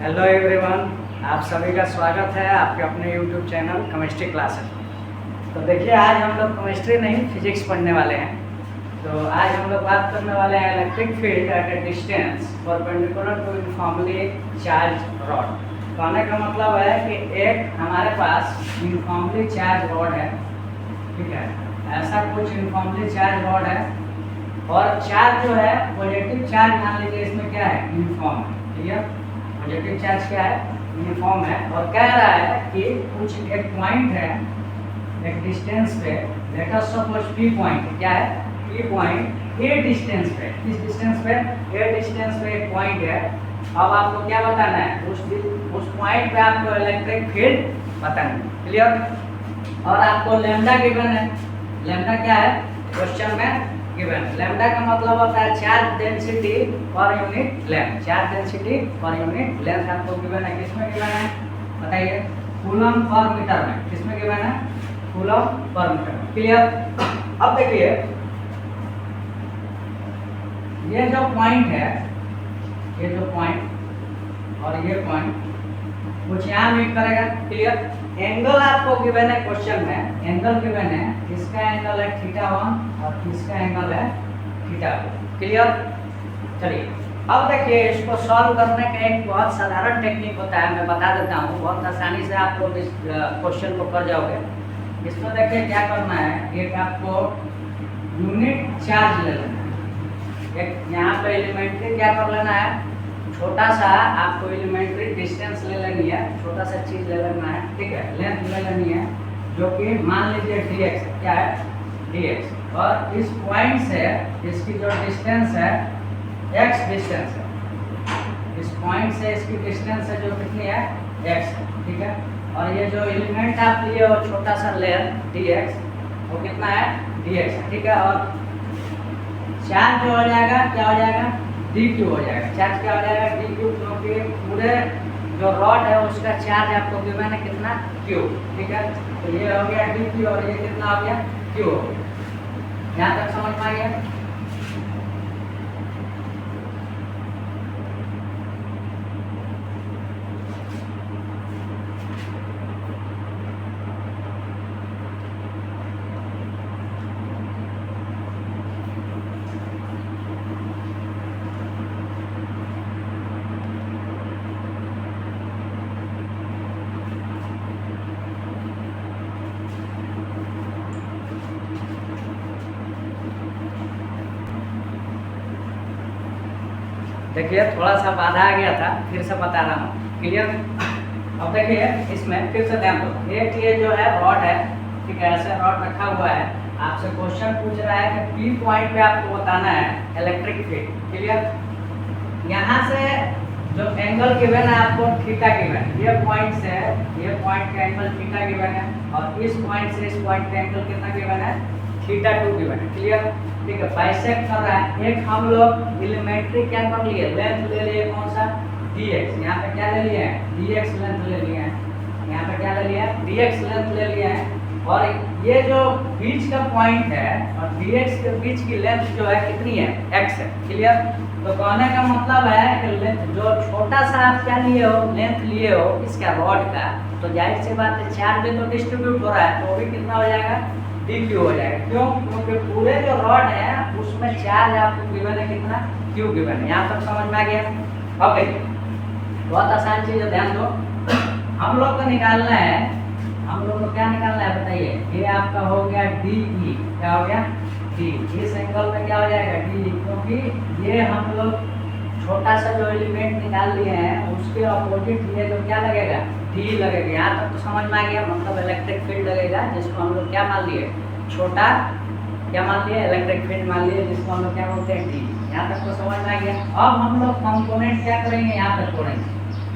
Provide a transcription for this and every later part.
Hello everyone, आप सभी का स्वागत है आपके अपने यूट्यूब चैनल केमिस्ट्री क्लासेस। तो देखिए, आज हम लोग केमिस्ट्री नहीं फिजिक्स पढ़ने वाले हैं। तो आज हम लोग बात करने वाले हैं electric field at a distance perpendicular to uniformly charged rod. कहने का मतलब है कि एक हमारे पास यूनिफॉर्मली चार्ज रॉड है, ठीक है। ऐसा कुछ यूनिफॉर्मली चार्ज रॉड है और चार्ज जो है पॉजिटिव चार्ज मान लीजिए इसमें क्या है, यूनिफॉर्म है। क्लियर? पॉजिटिव चार्ज क्या है, यूनिफॉर्म है। और कह रहा है कि कुछ एक पॉइंट है एक डिस्टेंस पे, let us suppose P point, क्या है, पी पॉइंट ए डिस्टेंस पे, किस डिस्टेंस पे, ए डिस्टेंस पे एक पॉइंट है। अब आपको क्या बताना है, उस पॉइंट पे आपको इलेक्ट्रिक फील्ड बताना है। क्लियर? और आपको लैम्डा गिवन है। लैम्डा क्या है, क्वेश्चन में गिवन। लैम्डा का मतलब होता है charge density per unit length. Charge density per unit length आपको गिवन है। किसमें गिवन है बताइए, कूलम पर मीटर में। किसमें गिवन है, कूलम पर मीटर में। क्लियर? अब देखिए, ये जो पॉइंट है, ये जो पॉइंट और ये पॉइंट कुछ यहाँ मीट करेगा। क्लियर? एंगल आपको गिवन है क्वेश्चन में, एंगल गिवन है, किसका एंगल है θ1 और किसका एंगल है θ2। क्लियर? चलिए, अब देखिए, इसको सॉल्व करने का एक बहुत साधारण टेक्निक होता है, मैं बता देता हूँ। बहुत आसानी से आप लोग इस क्वेश्चन को कर जाओगे। इसमें देखिए क्या करना है, एक आपको यूनिट चार्ज ले लेना है। एक यहाँ पे एलिमेंट्री क्या कर लेना है, छोटा सा आपको एलिमेंट्री डिस्टेंस ले लेनी है, छोटा सा चीज ले लेना है, ठीक है, लेंथ ले लेनी है, जो कि मान लीजिए dx, क्या है, dx। और इस पॉइंट से इसकी जो डिस्टेंस है x डिस्टेंस है, इस पॉइंट से इसकी डिस्टेंस है जो कितनी है, x है, ठीक है। और ये जो एलिमेंट आप लिए और छोटा सा लेंथ dx, वो कितना है, dx, ठीक है। और चार्ज जो हो जाएगा, क्या हो जाएगा, dq हो जाएगा। चार्ज क्या हो जाएगा, dq, क्योंकि पूरे जो रॉड है उसका चार्ज आपको गिवन है कितना, q, ठीक है। तो ये हो गया dq और ये कितना हो गया, q हो गया। यहाँ तक समझ में आ गया? देखिए, थोड़ा सा बाधा आ गया था, फिर से बता रहा हूँ। क्लियर? अब देखिए, इसमें फिर से ध्यान दो। एक ये जो है रॉड है, ठीक है, ऐसे रॉड रखा हुआ है। आपसे क्वेश्चन पूछ रहा है कि पी पॉइंट पे आपको बताना है इलेक्ट्रिक फील्ड। क्लियर? यहाँ से जो एंगल गिवन है आपको थीटा गिवन, ये पॉइंट से ये पॉइंट का एंगल थीटा गिवन है, और इस पॉइंट से इस पॉइंट का एंगल कितना गिवन है, θ2 गिवन है। क्लियर? ठीक है, बाइसेक्ट कर रहा है। एक हम लोग एलिमेंट्री क्या कर लिए, लेंथ ले लिए, कौन सा, dx। यहाँ पे क्या ले लिए हैं, dx लेंथ ले लिए हैं। यहाँ पे क्या ले लिया, dx लेंथ ले लिए हैं। और ये जो बीच का पॉइंट है और dx के बीच की लेंथ जो है कितनी है, x है। क्लियर? तो कहने का मतलब है कि जो छोटा सा आप क्या लिए हो, लेंथ लिए हो इसका रॉड का, तो जाहिर सी बात है चार्ज भी तो डिस्ट्रीब्यूट हो रहा है, तो वो भी कितना हो जाएगा, dq हो जाएगा। क्यों? क्योंकि पूरे जो रॉड है उसमें चार्ज आपको गिवन है कितना, q गिवन है। यहाँ तक समझ में आ गया? अब देखिए, बहुत आसान चीज है, ध्यान दो। हम लोग को निकालना है, हम लोग को क्या निकालना है बताइए, ये आपका हो गया de, क्या हो गया, d। इस एंगल में क्या हो जाएगा, d, क्योंकि ये हम लोग छोटा सा जो एलिमेंट निकाल लिए हैं उसके अपोजिट ये जो क्या लगेगा, d लगेगा। यहाँ तक तो समझ में आ गया, मतलब इलेक्ट्रिक फील्ड लगेगा, जिसको हम लोग क्या मान लिए, छोटा क्या मान लिए, इलेक्ट्रिक फील्ड मान लिए, जिसको हम लोग क्या बोलते हैं, d। यहाँ तक तो समझ में आ गया। अब हम लोग कंपोनेंट क्या करेंगे, यहाँ पे तोड़ेंगे,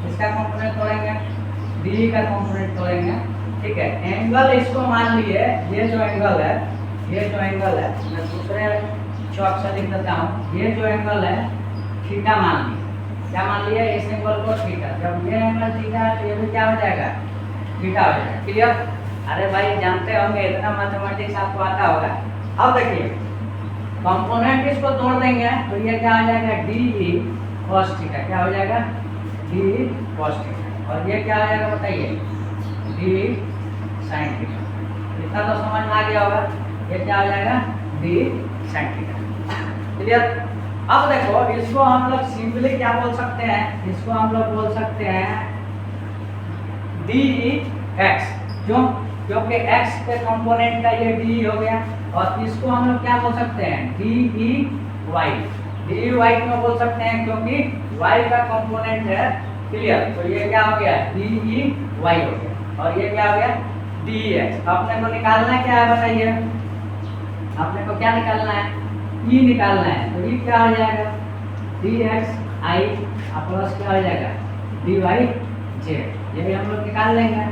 इसका कंपोनेंट तोड़ेंगे, d का कंपोनेंट तोड़ेंगे, ठीक है। एंगल इसको मान लिए, ये जो एंगल है, ये जो एंगल है, मैं दूसरे चौक से लिख देता हूँ, ये जो एंगल है थीटा मान लिया। क्या मान लिया, इस एंगल को थीटा। जब ये एंगल थीटा है तो ये भी क्या हो जाएगा, थीटा हो जाएगा। क्लियर? अरे भाई जानते होंगे, इतना मैथमेटिक्स आपको आता होगा। अब देखिए, कंपोनेंट इसको तोड़ देंगे तो ये क्या हो जाएगा, डी ई कॉस थीटा। क्या हो जाएगा, डी कॉस थीटा, और ये क्या हो जाएगा बताइए, डी साइन थीटा। इतना तो समझ में आ गया होगा, ये क्या हो जाएगा, डी साइन थीटा। क्लियर। अब देखो इसको हम लोग सिंपली क्या बोल सकते हैं, इसको हम लोग बोल सकते हैं डी एक्स, क्यों, क्योंकि एक्स के कंपोनेंट का ये डी हो गया, और इसको हम लोग क्या बोल सकते हैं, d e y. D y क्यों बोल सकते हैं, क्योंकि वाई का कंपोनेंट है। क्लियर। तो ये क्या हो गया, डी ई वाई हो गया, और ये क्या हो गया, डी एक्स। अपने को निकालना क्या है बताइए, अपने को क्या निकालना है, ई निकालना है। तो ई क्या हो जाएगा, डी एक्स आई प्लस क्या हो जाएगा, डी वाई जेड। ये भी हम लोग निकाल लेंगे,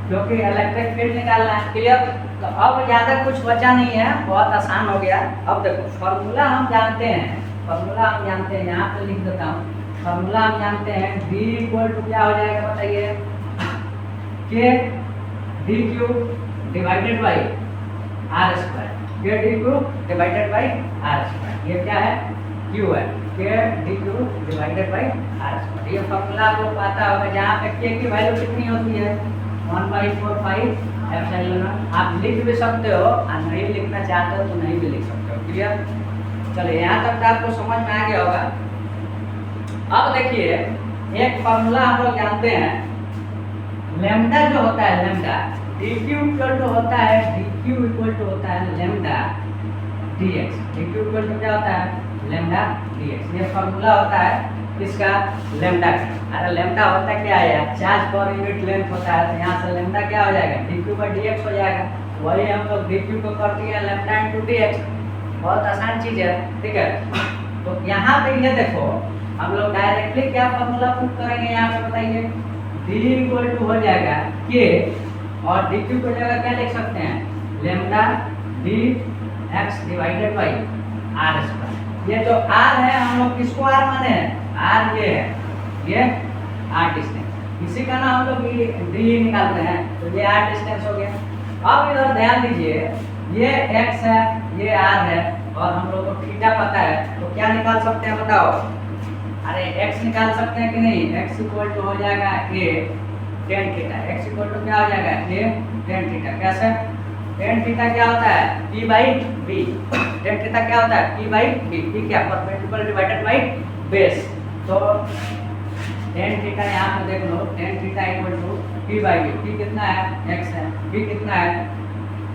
क्योंकि इलेक्ट्रिक फील्ड निकालना है। क्लियर। तो अब ज़्यादा कुछ बचा नहीं है, बहुत आसान हो गया। अब देखो फॉर्मूला हम जानते हैं, फॉर्मूला हम जानते हैं, यहाँ पे लिख देता हूँ। फॉर्मूला हम जानते हैं, डी इक्वल टू क्या हो जाएगा बताइए, K D Q divided by are square, K D Q divided by are square. ये क्या है, क्यू है, K D Q divided by are square. ये फॉर्मूला आपको पता होगा, जहाँ पे के की वैल्यू कितनी होती है, 1/4 एप्सिलॉन। आप लिख भी सकते हो, और नहीं लिखना चाहते हो तो नहीं भी लिख सकते हो। क्लियर। चलिए यहाँ तक तो आपको समझ में आ गया होगा। अब देखिए एक फॉर्मूला हम लोग जानते हैं, लेमडा जो होता है, lambda d q equal to होता है, डी क्यू इक्वल टू होता है lambda d x. D q equal to क्या होता है, लेमडा डी एक्स। ये फॉर्मूला होता है किसका, लेमडा का। अरे लेमडा होता क्या है यार, चार्ज पर यूनिट लेंथ होता है। तो यहाँ से लेमडा क्या हो जाएगा, D Q by D x हो जाएगा। वही हम लोग डी क्यू को कर दिए लेमडा इंटू डी एक्स। बहुत आसान चीज़ है। ठीक है। तो यहाँ पे ये देखो हम लोग डायरेक्टली क्या फॉर्मूला पुट करेंगे, यहाँ पे बताइए, डी इक्वल टू हो जाएगा के, और डी क्यू को जगह क्या लिख सकते हैं, lambda d x divided by are square. ये जो आर है हम लोग किसको आर माने हैं, आर ये है, ये आर डिस्टेंस, इसी का ना हम लोग डी निकालते हैं। तो ये आर डिस्टेंस हो गया। अब इधर ध्यान दीजिए, ये एक्स है, ये आर है, और हम लोग को थीटा पता है। तो क्या निकाल सकते हैं बताओ, अरे x निकाल सकते हैं कि नहीं, x इक्वल टू हो जाएगा a tan theta. x equal to क्या हो जाएगा, a tan थीटा। कैसे, tan थीटा क्या होता है, p by b। tan theta क्या होता है, p बाई b। p क्या, परपेंडिकुलर डिवाइडेड बाई बेस। तो tan थीटा यहाँ पे देख लो, tan theta equal to p by b। p कितना है, x है, b कितना है,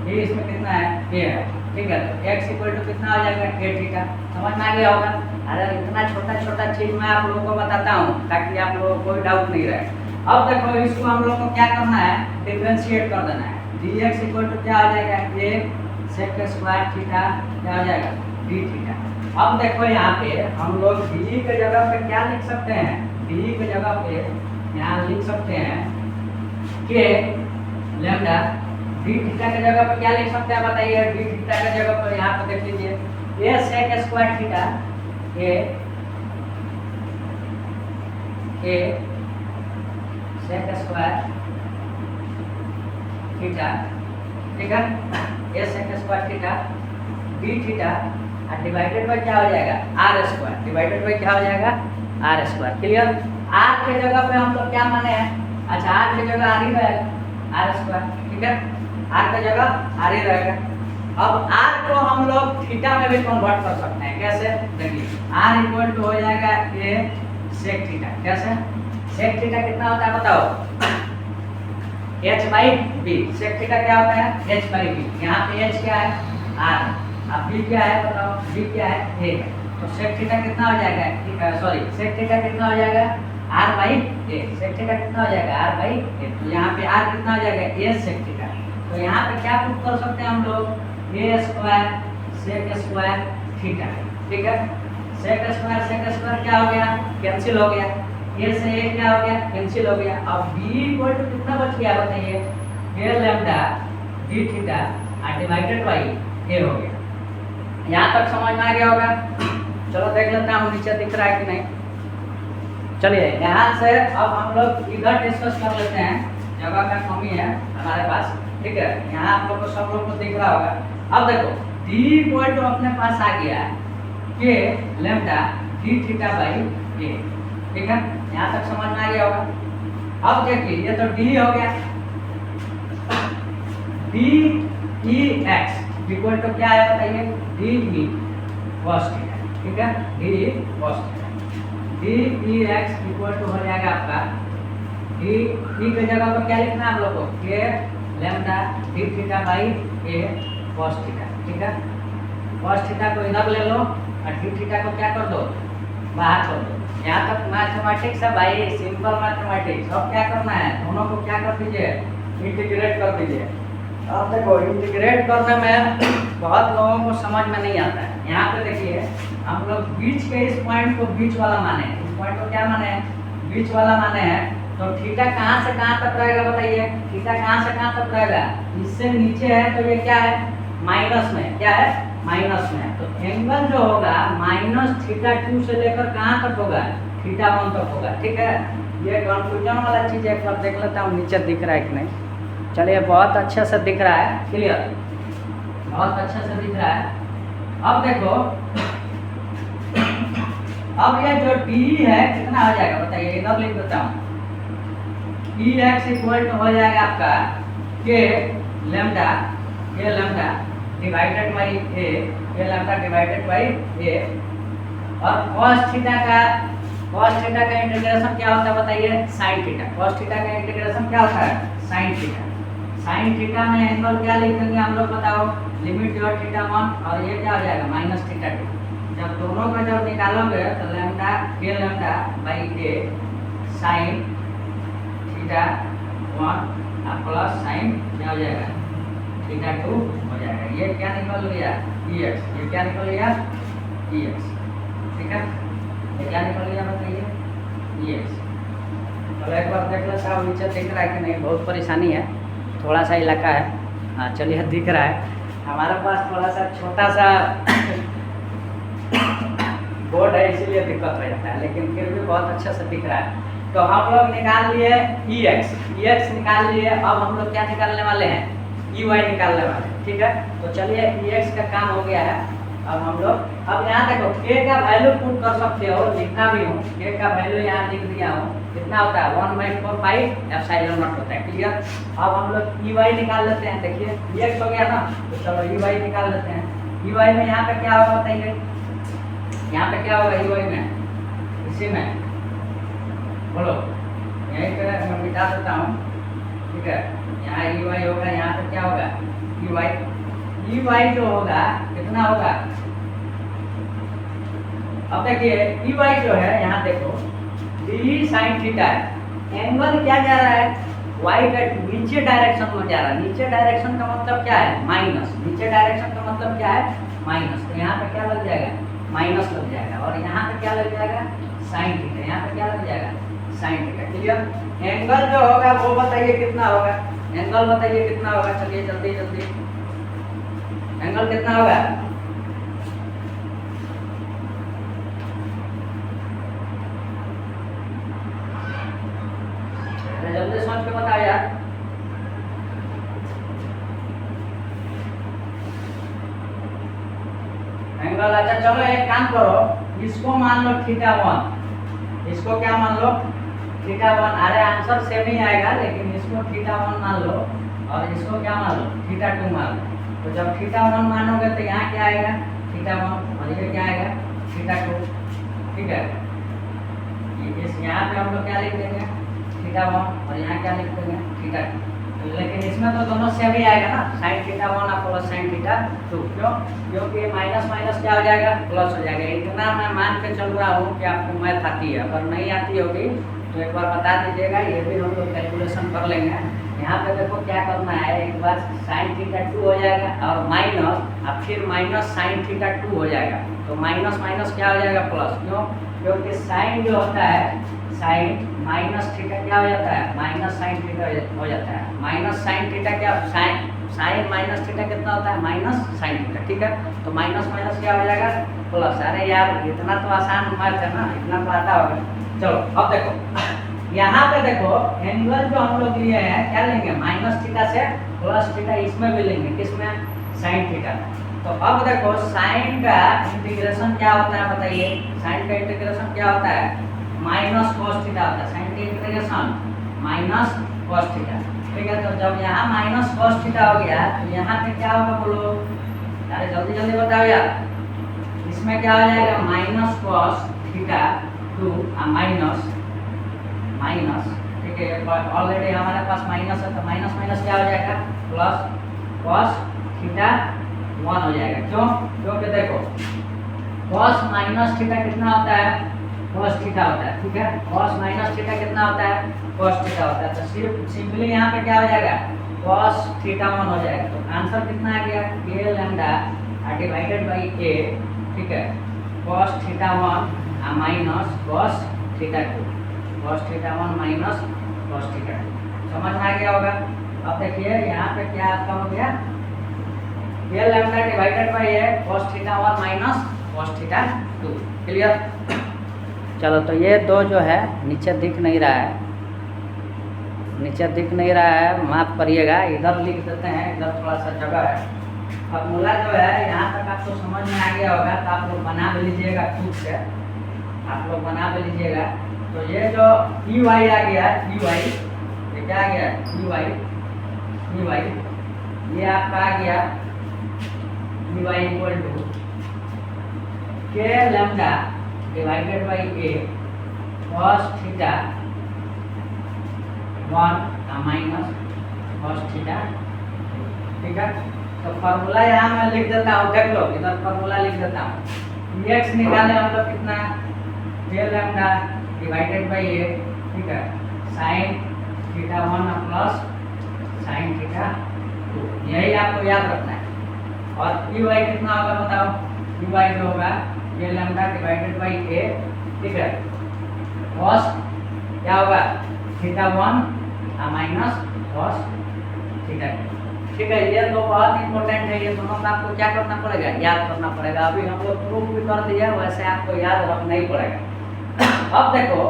a इसमें कितना है, a है। ठीक है। तो x इक्वल टू कितना हो जाएगा, a थीटा। समझ में आ गया होगा। अरे इतना छोटा छोटा चीज मैं आप लोगों को बताता हूँ ताकि आप लोगों को कोई डाउट नहीं रहे। अब देखो इसको हम लोग को क्या करना है, डिफरेंशिएट कर देना है। डी एक्स इक्वल टू क्या हो जाएगा, ए सेक स्क्वायर थीटा क्या हो जाएगा, डी थीटा। अब देखो यहाँ पे हम लोग डी के जगह पे क्या लिख सकते हैं, डी के जगह पे यहाँ लिख सकते हैं के लेमडा डी थीटा के जगह पे क्या लिख सकते हैं बताइए, डी थीटा के जगह पर यहाँ पे देख लीजिए A sec square theta, A sec square theta. ठीक है। A sec square theta D theta और डिवाइडेड बाय क्या हो जाएगा, आर स्क्वायर। डिवाइडेड बाय क्या हो जाएगा, आर स्क्वायर। क्लियर। आर के जगह पे हम लोग क्या माने हैं, अच्छा आर की जगह आर ही रहेगा, आर स्क्वायर। ठीक है। आर की जगह आर ही रहेगा। अब आर को हम लोग थीटा में भी कन्वर्ट कर सकते हैं। कैसे, देखिए आर इक्वल टू हो जाएगा ए सेक थीटा। कैसे, सेक थीटा कितना होता है बताओ, h by b. Sec theta क्या होता है, h बाई बी। यहाँ पे h क्या है, r, अब b क्या है बताओ, b क्या है, a है। तो सेक थीटा कितना हो जाएगा, सॉरी सेक थीटा कितना हो जाएगा, r by a। Sec theta कितना हो जाएगा, r बाई a। तो यहाँ पे r कितना हो जाएगा, a सेक थीटा। तो यहाँ पे क्या पुट कर सकते हैं हम लोग, ए स्क्वायर सेक स्क्वायर थीटा। ठीक है। सेक स्क्वायर क्या हो गया, कैंसिल हो गया। ए से ए क्या हो गया, कैंसिल हो गया। अब बी इक्वल टू कितना बच गया बताइए, ए लैम्डा डी थीटा और डिवाइडेड बाई ए हो गया। यहाँ तक समझ में आ गया होगा। चलो देख लेते हैं नीचे दिख रहा है कि नहीं। चलिए यहाँ से अब हम लोग इधर डिस्कस कर लेते हैं, जगह का कमी है हमारे पास। ठीक है। यहाँ आप लोग को सब लोग को दिख रहा होगा। अब देखो डी इक्वल टू अपने पास आ गया के लेम्डा डी थीटा बाई ए। ठीक है, यहाँ तक समझ में आ गया होगा। अब देखिए ये तो डी हो गया, d e x equal to क्या है बताइए, डी ई कॉस थीटा, ठीक है, d e cos theta, d e x equal to हो जाएगा आपका डी ई की जगह पर क्या लिखना है आप लोग को, के lambda D theta by A cos theta, ठीक है। कॉस थीटा को इधर ले लो और डी थीटा को क्या कर दो, बाहर कर दो। यहाँ तक मैथमेटिक्स है भाई, सिंपल मैथमेटिक्स। अब क्या करना है, दोनों को क्या कर दीजिए, इंटीग्रेट कर दीजिए। अब देखो इंटीग्रेट करने में बहुत लोगों को समझ में नहीं आता है। यहाँ पे देखिए हम लोग बीच के इस पॉइंट को बीच वाला माने, इस पॉइंट को क्या माने, बीच वाला माने हैं। तो थीटा कहाँ से कहाँ तक रहेगा बताइए, थीटा कहाँ से कहाँ तक रहेगा, इससे नीचे है तो ये क्या है, माइनस में, क्या है, माइनस में। तो एंगल जो होगा -θ2 से लेकर कहाँ तक होगा, θ1 तक होगा, ठीक है। ये कंफ्यूजन वाला चीज़ एक बार देख लेता हूँ नीचे दिख रहा है कि नहीं। चलिए बहुत अच्छे से दिख रहा है, क्लियर, बहुत अच्छे से दिख रहा है। अब देखो अब ये जो डी है कितना हो जाएगा बताइए, इधर लिख देता हूँ, ई एक्स इक्वल टू हो जाएगा आपका के लैम्डा डिवाइडेड बाई ए, के लैम्डा डिवाइडेड बाई ए। और cos थीटा का इंटीग्रेशन क्या होता है बताइए, sin थीटा। cos थीटा का इंटीग्रेशन क्या होता है, sin थीटा। sin थीटा में एंगल क्या लिख देंगे हम लोग बताओ, लिमिट जो θ1 और ये क्या हो जाएगा -θ2। जब दोनों का जब निकालोगे तो लैम्डा के लैम्डा बाई ए sin θ1 और प्लस sin क्या हो जाएगा θ2 हो जाएगा। ये क्या निकल गया, ex, ये क्या निकल गया, ex, ठीक है। ये क्या निकल गया बताइए, ex। चलो एक बार देख लेता हूँ नीचे दिख रहा है कि नहीं, बहुत परेशानी है, थोड़ा सा इलाका है। हाँ चलिए दिख रहा है, हमारे पास थोड़ा सा छोटा सा बोर्ड है इसीलिए दिक्कत हो जाता है, लेकिन फिर भी बहुत अच्छे से दिख रहा है। तो हम लोग निकाल लिए ex निकाल लिए। अब हम लोग क्या निकालने वाले हैं, ey निकालने वाले हैं, ठीक है। तो चलिए ex का काम हो गया है। अब हम लोग अब यहाँ देखो k का वैल्यू पुट कर सकते हो, लिखना भी हूँ, k का वैल्यू यहाँ लिख दिया हूँ, कितना होता है 1/4 पाई एप्सिलॉन नॉट होता है, क्लियर। अब हम लोग ey निकाल लेते हैं, देखिए ex हो गया ना, तो चलो ey निकाल लेते हैं। ey में यहाँ पे क्या होगा बताइए, यहाँ पे क्या होगा ey में, इसी में बोलो, यहीं पे मैं मिटा देता हूँ, ठीक है। यहाँ ey होगा, यहाँ पे क्या होगा ey जो होगा कितना होगा, अब देखिए ey जो है यहाँ देखो d sin थीटा है, एंगल क्या जा रहा है, y का नीचे डायरेक्शन में जा रहा है। नीचे डायरेक्शन का मतलब क्या है, माइनस, नीचे डायरेक्शन का मतलब क्या है, माइनस। तो यहाँ पे क्या लग जाएगा, माइनस लग जाएगा, और यहाँ पे क्या लग जाएगा, साइन थीटा, यहाँ पे क्या लग जाएगा, साइन थीटा, क्लियर। एंगल जो होगा वो बताइए कितना होगा, एंगल बताइए कितना होगा, चलिए जल्दी जल्दी, एंगल कितना होगा, जल्दी सोच के बताओ यार। एंगल, अच्छा चलो एक काम करो, इसको मान लो θ1, इसको क्या मान लो θ1। अरे आंसर सेम ही आएगा, लेकिन इसको θ1 मान लो और इसको क्या मान लो θ2 मान लो। तो जब θ1 मानोगे तो यहाँ क्या आएगा θ1 और ये क्या आएगा θ2, ठीक है। इस यहाँ पे हम लोग क्या लिख देंगे θ1 और यहाँ क्या लिख देंगे θ2। लेकिन इसमें तो दोनों सेम ही आएगा ना, sin θ1 और प्लस sin θ2, क्यों, क्योंकि माइनस माइनस क्या हो जाएगा, प्लस हो जाएगा। इतना मैं मान के चल रहा हूँ कि आपको मैथ आती है, अगर नहीं आती होगी तो एक बार बता दीजिएगा, ये भी हम लोग कैलकुलेशन कर लेंगे। यहाँ पे देखो क्या करना है, एक बार sin θ2 हो जाएगा और माइनस, और फिर माइनस sin θ2 हो जाएगा। तो माइनस माइनस क्या हो जाएगा, प्लस, क्यों, क्योंकि साइन जो होता है, साइन माइनस थीटा क्या हो जाता है, माइनस साइन थीटा हो जाता है। माइनस साइन थीटा क्या, साइन माइनस थीटा कितना होता है, माइनस साइन थीटा, ठीक है। तो माइनस माइनस क्या हो जाएगा, प्लस। अरे यार इतना तो आसान मैथ है ना, इतना तो आता होगा। चलो अब देखो यहाँ पे देखो एंगल जो हम लोग लिए हैं क्या लेंगे, माइनस थीटा से प्लस थीटा, इसमें भी लेंगे, किसमें, साइन थीटा। तो अब देखो साइन का इंटीग्रेशन क्या होता है बताइए, साइन का इंटीग्रेशन क्या होता है, माइनस कॉस थीटा होता है, साइन की इंटीग्रेशन माइनस कॉस थीटा। ठीक है, तो जब यहाँ माइनस कॉस थीटा हो गया तो यहाँ पे क्या होगा बोलो, अरे जल्दी जल्दी बताओ यार। इसमें क्या हो जाएगा, minus cos theta two minus minus, ठीक है, ऑलरेडी हमारे पास माइनस है तो माइनस माइनस क्या हो जाएगा, प्लस कॉस थीटा 1 हो जाएगा। क्यों, क्योंकि देखो कॉस माइनस थीटा कितना होता है, कॉस थीटा होता है। ठीक है, कॉस माइनस थीटा कितना होता है, कॉस थीटा होता है। तो सिर्फ सिंपली यहाँ पे क्या हो जाएगा, कॉस थीटा 1 हो जाएगा। तो आंसर कितना आ गया, के लैम्डा डिवाइडेड बाई ए। ठीक है, cos theta 1 minus cos theta 2, cos theta 1 minus cos theta 2। समझ में आ गया होगा। अब देखिए यहाँ पे क्या आपका हो गया, के lambda divided by A cos theta 1 minus cos theta 2। Clear. चलो तो ये दो जो है नीचे दिख नहीं रहा है, नीचे दिख नहीं रहा है, माफ करिएगा, इधर लिख देते हैं, इधर थोड़ा सा जगह है। फॉर्मूला जो है यहाँ तक आपको समझ में आ गया होगा, तो आप लोग बना भी लीजिएगा खुद से, आप लोग बना भी लीजिएगा। तो ये जो ई वाई आ गया, ई वाई ये क्या आ गया, ई वाई ये आपका आ गया ई वाई इक्वल टू के lambda divided by A cos theta 1 minus cos theta. ठीक है, तो फार्मूला यहाँ मैं लिख देता हूँ, देख लो इधर फार्मूला लिख देता हूँ। एक्स निकाले हम लोग कितना, के लैम्डा डिवाइडेड बाई ए, ठीक है, sine theta 1 plus sine theta 2, यही आपको याद रखना है। और यू वाई कितना होगा बताओ, यू वाई जो होगा के लैम्डा डिवाइडेड बाई ए, ठीक है, कॉस क्या होगा थीटा 1 माइनस कॉस थीटा 2। ठीक है, ये दो बहुत इंपॉर्टेंट है, ये दोनों का आपको क्या करना पड़ेगा, याद करना पड़ेगा। अभी हम लोग प्रूफ भी कर दिया, वैसे आपको याद रखना ही पड़ेगा। अब देखो,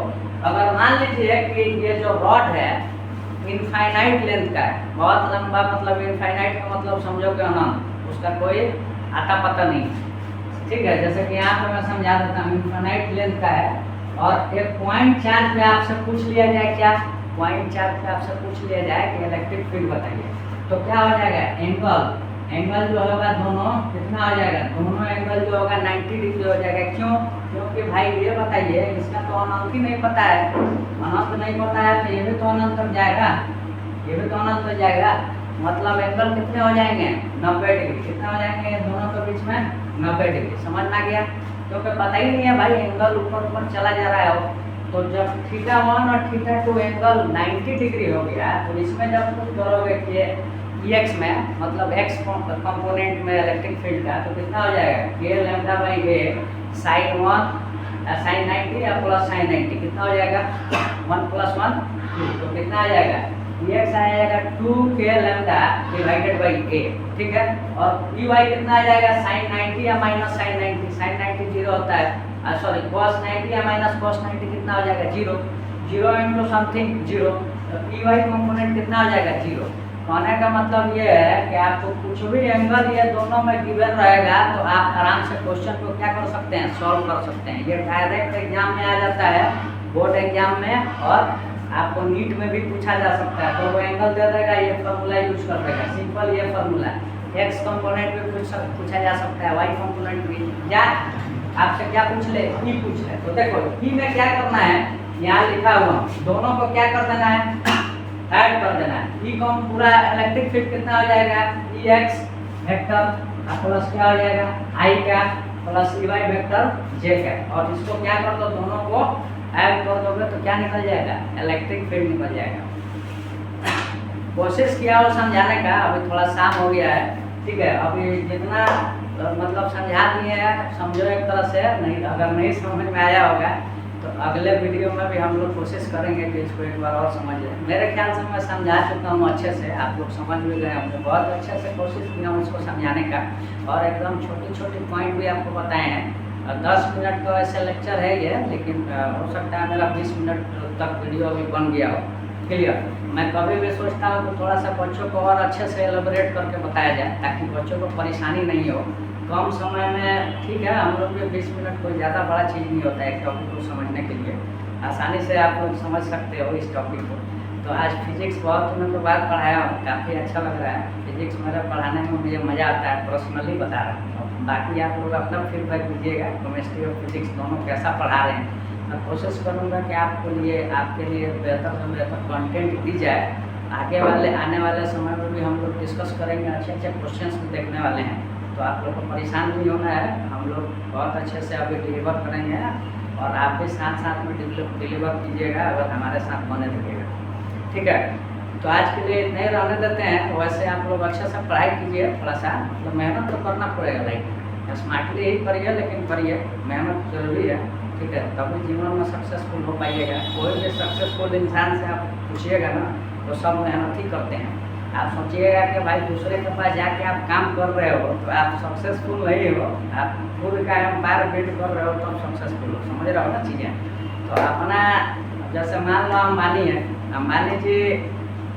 अगर मान लीजिए कि ये जो रॉड है इनफाइनाइट लेंथ का है, बहुत लंबा, मतलब इनफाइनाइट का मतलब समझो कि अनंत, उसका कोई आता पता नहीं। ठीक है, जैसे कि यहाँ पे मैं समझा देता हूँ, इनफाइनाइट लेंथ का है और एक पॉइंट चार्ज पे आपसे पूछ लिया जाए, क्या पॉइंट चार्ज पे आपसे पूछ लिया जाए कि इलेक्ट्रिक फील्ड बताइए, तो क्या हो जाएगा, एंगल जो होगा दोनों कितना हो जाएगा, दोनों एंगल जो होगा 90 डिग्री हो जाएगा। क्यों, क्योंकि भाई ये बताइए, इसका तो अनंत ही नहीं पता है, अनंत नहीं पता है तो ये भी तो अनंत तक जाएगा, ये भी तो अनंत तक जाएगा, मतलब एंगल कितने हो जाएंगे 90 डिग्री, कितना हो जाएंगे दोनों के बीच में 90 डिग्री। समझ में आ गया, क्योंकि पता ही नहीं है भाई, एंगल ऊपर ऊपर चला जा रहा है। तो जब थीटा 1 और थीटा 2 एंगल 90 डिग्री हो गया, तो इसमें जब तुम करोगे कि एक्स में, मतलब एक्स कंपोनेंट में इलेक्ट्रिक फील्ड का, तो कितना हो जाएगा, k lambda by a sine 1 sine 90 या प्लस साइन 90, कितना हो जाएगा 1 + 1 2, तो कितना आ जाएगा, एक्स आ जाएगा 2 के लैम्डा डिवाइडेड बाई ए। ठीक है, और ई वाई कितना आ जाएगा, साइन 90 या माइनस साइन 90, साइन 90 जीरो होता है, सॉरी कॉस 90 या माइनस कॉस 90 कितना हो जाएगा, zero, zero into something zero, तो ई वाई कंपोनेंट कितना हो जाएगा, जीरो। कहने का मतलब ये है कि आपको कुछ भी एंगल ये दोनों में गिवन रहेगा, तो आप आराम से क्वेश्चन को क्या कर सकते हैं, सॉल्व कर सकते हैं। ये डायरेक्ट एग्जाम में आ जाता है, बोर्ड एग्जाम में, और आपको नीट में भी पूछा जा सकता है। तो वो एंगल दे देगा, ये फार्मूला यूज कर देगा, सिंपल ये फार्मूला। एक्स कंपोनेंट भी पूछा जा सकता है, वाई कंपोनेंट भी, या आपसे क्या पूछ ले, ई पूछ ले। तो देखो ई में क्या करना है, यहाँ लिखा हुआ, दोनों को क्या कर देना है, ऐड कर देना है। ई को पूरा इलेक्ट्रिक फील्ड कितना हो जाएगा, ई एक्स वेक्टर प्लस क्या हो जाएगा, आई का प्लस ई वाई वेक्टर जे का, और इसको क्या कर दो, दोनों को ऐड कर दोगे तो क्या निकल जाएगा, इलेक्ट्रिक फील्ड निकल जाएगा। कोशिश किया हो समझाने का, अभी थोड़ा शाम हो गया है, ठीक है, अभी जितना मतलब समझा दिए हैं, समझो एक तरह से, नहीं अगर नहीं समझ में आया होगा तो अगले वीडियो में भी हम लोग कोशिश करेंगे कि इसको एक बार और समझ लें। मेरे ख्याल से मैं समझा चुका हूँ अच्छे से, आप लोग समझ भी गए होंगे, बहुत अच्छे से कोशिश किया हूँ इसको समझाने का, और एकदम छोटी छोटी पॉइंट भी आपको बताए हैं। 10 मिनट का वैसे लेक्चर है ये, लेकिन हो सकता है मेरा 20 मिनट तक वीडियो अभी बन गया हो। क्लियर, मैं कभी भी सोचता हूँ कि थोड़ा सा बच्चों को और अच्छे से एलोबरेट करके बताया जाए, ताकि बच्चों को परेशानी नहीं हो। कम समय में ठीक है, हम लोग के 20 मिनट कोई ज़्यादा बड़ा चीज़ नहीं होता है एक टॉपिक को समझने के लिए, आसानी से आप लोग समझ सकते हो इस टॉपिक को। तो आज फिजिक्स बहुत दिनों के बाद पढ़ाया हूँ, काफ़ी अच्छा लग रहा है। फिजिक्स मेरा पढ़ाने में मुझे मज़ा आता है, पर्सनली बता रहा हूँ। बाकी आप लोग अपना फीडबैक दीजिएगा, केमिस्ट्री और फिजिक्स दोनों कैसा पढ़ा रहे हैं। मैं कोशिश करूँगा कि आपके लिए बेहतर से बेहतर कंटेंट दी जाए। आने वाले समय में भी हम लोग डिस्कस करेंगे, अच्छे अच्छे क्वेश्चंस भी देखने वाले हैं। तो आप लोग को परेशान नहीं होना है, हम लोग बहुत अच्छे से अभी डिलीवर करेंगे और आप भी साथ साथ में डिलीवर कीजिएगा अगर हमारे साथ बने रहिएगा, ठीक है। तो आज के लिए इतना ही रहने देते हैं। वैसे आप लोग अच्छे से पढ़ाई कीजिए, थोड़ा सा मतलब मेहनत तो करना पड़ेगा, लाइक स्मार्टली ही करिए, लेकिन करिए, मेहनत जरूरी है, ठीक है। तभी जीवन में सक्सेसफुल हो पाइएगा। कोई भी सक्सेसफुल इंसान से आप पूछिएगा ना, तो सब मेहनत ही करते हैं। आप सोचिएगा कि भाई दूसरे के पास जाके आप काम कर रहे हो तो आप सक्सेसफुल नहीं हो, आप खुद का एम्पायर बिल्ड कर रहे हो तो आप सक्सेसफुल हो, समझ रहे हो ना चीज़ें। तो अपना जैसे मान लो अंबानी जी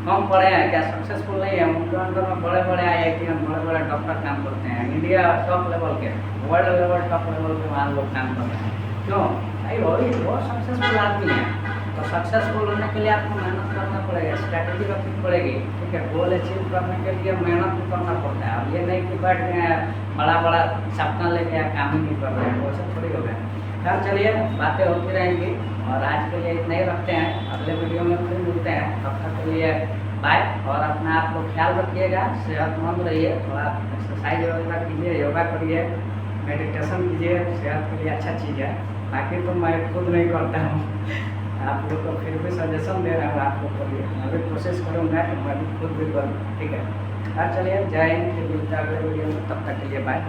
कम पढ़े हैं क्या, सक्सेसफुल नहीं है, उनके अंदर में बड़े बड़े IIT बड़े बड़े डॉक्टर काम करते हैं, इंडिया टॉप लेवल के, वर्ल्ड लेवल टॉप लेवल के वहाँ लोग काम कर रहे हैं। क्यों भाई, वही बहुत सक्सेसफुल आदमी है। तो सक्सेसफुल होने के लिए आपको मेहनत करना पड़ेगा, स्ट्रैटेजी रखनी पड़ेगी, ठीक है। गोल अचीव करने के लिए मेहनत भी करना पड़ता है। अब ये नहीं कि बैठ गए बड़ा बड़ा सपना लेके काम ही नहीं कर रहे हैं, वैसे थोड़ी हो गए। खैर चलिए, बातें होती रहेंगी और आज के लिए इतना ही रखते हैं। अगले वीडियो में फिर मिलते हैं, तब तक के लिए बाय। और अपना आप लोग ख्याल रखिएगा, सेहतमंद रहिए, थोड़ा एक्सरसाइज वगैरह कीजिए, योगा करिए, मेडिटेशन कीजिए, सेहत के लिए अच्छा चीज़ है। बाकी तो मैं खुद नहीं करता हूँ, आप लोग को फिर भी सजेशन दे रहा हूँ, आप लोग करिए। मैं भी कोशिश करूँगा कि मैं भी खुद भी करूँ, ठीक है। चलिए, जय हिंद, फिर मिलते हैं अगले वीडियो में, तब तक के लिए बाय।